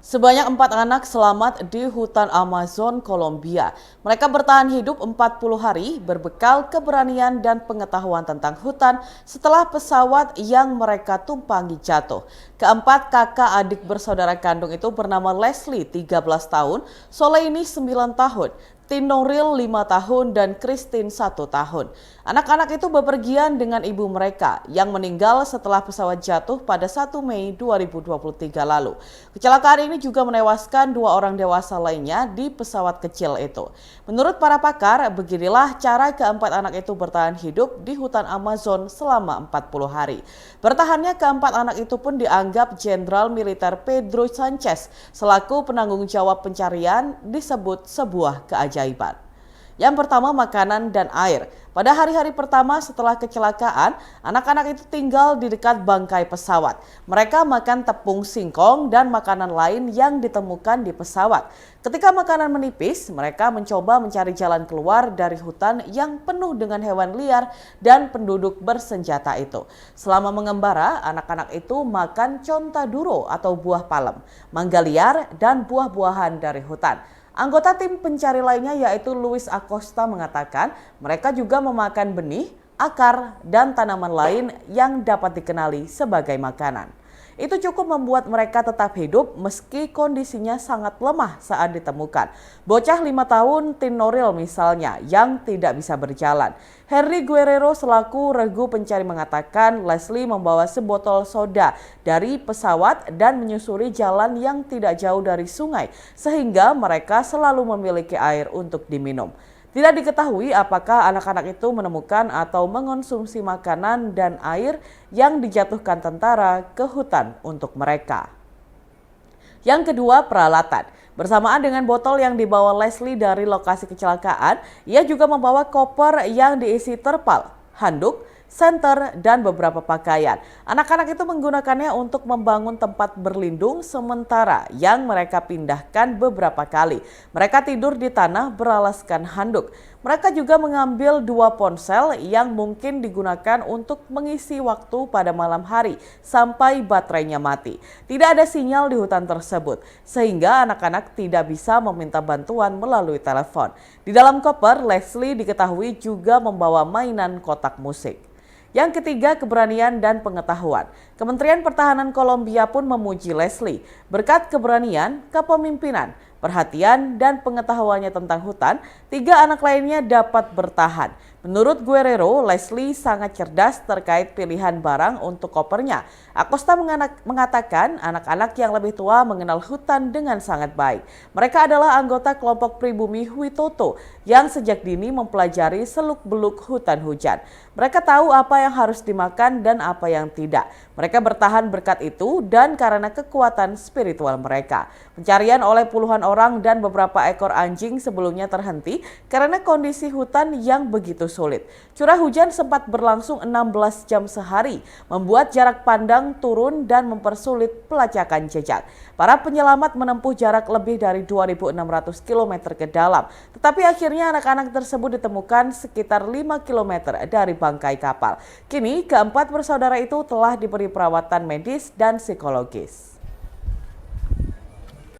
Sebanyak 4 anak selamat di hutan Amazon, Kolombia. Mereka bertahan hidup 40 hari berbekal keberanian dan pengetahuan tentang hutan setelah pesawat yang mereka tumpangi jatuh. Keempat kakak adik bersaudara kandung itu bernama Leslie 13 tahun, Soleini 9 tahun, Tinoril 5 tahun, dan Christine 1 tahun. Anak-anak itu bepergian dengan ibu mereka yang meninggal setelah pesawat jatuh pada 1 Mei 2023 lalu. Kecelakaan ini juga menewaskan 2 orang dewasa lainnya di pesawat kecil itu. Menurut para pakar, beginilah cara keempat anak itu bertahan hidup di hutan Amazon selama 40 hari. Bertahannya keempat anak itu pun dianggap Jenderal Militer Pedro Sanchez selaku penanggung jawab pencarian disebut sebuah keajaiban. Yang pertama, makanan dan air. Pada hari-hari pertama setelah kecelakaan, anak-anak itu tinggal di dekat bangkai pesawat. Mereka makan tepung singkong dan makanan lain yang ditemukan di pesawat. Ketika makanan menipis, mereka mencoba mencari jalan keluar dari hutan yang penuh dengan hewan liar dan penduduk bersenjata itu. Selama mengembara, anak-anak itu makan contaduro atau buah palem, mangga liar, dan buah-buahan dari hutan. Anggota tim pencari lainnya yaitu Luis Acosta mengatakan mereka juga memakan benih, akar, dan tanaman lain yang dapat dikenali sebagai makanan. Itu cukup membuat mereka tetap hidup meski kondisinya sangat lemah saat ditemukan. Bocah 5 tahun Tinoril misalnya yang tidak bisa berjalan. Henry Guerrero selaku regu pencari mengatakan Leslie membawa sebotol soda dari pesawat dan menyusuri jalan yang tidak jauh dari sungai sehingga mereka selalu memiliki air untuk diminum. Tidak diketahui apakah anak-anak itu menemukan atau mengonsumsi makanan dan air yang dijatuhkan tentara ke hutan untuk mereka. Yang kedua, peralatan. Bersamaan dengan botol yang dibawa Leslie dari lokasi kecelakaan, ia juga membawa koper yang diisi terpal, handuk, senter, dan beberapa pakaian. Anak-anak itu menggunakannya untuk membangun tempat berlindung sementara yang mereka pindahkan beberapa kali. Mereka tidur di tanah beralaskan handuk. Mereka juga mengambil 2 ponsel yang mungkin digunakan untuk mengisi waktu pada malam hari sampai baterainya mati. Tidak ada sinyal di hutan tersebut, sehingga anak-anak tidak bisa meminta bantuan melalui telepon. Di dalam koper, Leslie diketahui juga membawa mainan kotak musik. Yang ketiga, keberanian dan pengetahuan. Kementerian Pertahanan Kolombia pun memuji Leslie. Berkat keberanian, kepemimpinan, perhatian, dan pengetahuannya tentang hutan, 3 anak lainnya dapat bertahan. Menurut Guerrero, Leslie sangat cerdas terkait pilihan barang untuk kopernya. Acosta mengatakan anak-anak yang lebih tua mengenal hutan dengan sangat baik. Mereka adalah anggota kelompok pribumi Huitoto yang sejak dini mempelajari seluk-beluk hutan hujan. Mereka tahu apa yang harus dimakan dan apa yang tidak. Mereka bertahan berkat itu dan karena kekuatan spiritual mereka. Pencarian oleh puluhan orang dan beberapa ekor anjing sebelumnya terhenti karena kondisi hutan yang begitu sulit. Curah hujan sempat berlangsung 16 jam sehari, membuat jarak pandang turun dan mempersulit pelacakan jejak. Para penyelamat menempuh jarak lebih dari 2.600 km ke dalam, tetapi akhirnya anak-anak tersebut ditemukan sekitar 5 km dari bangkai kapal. Kini keempat bersaudara itu telah diberi perawatan medis dan psikologis.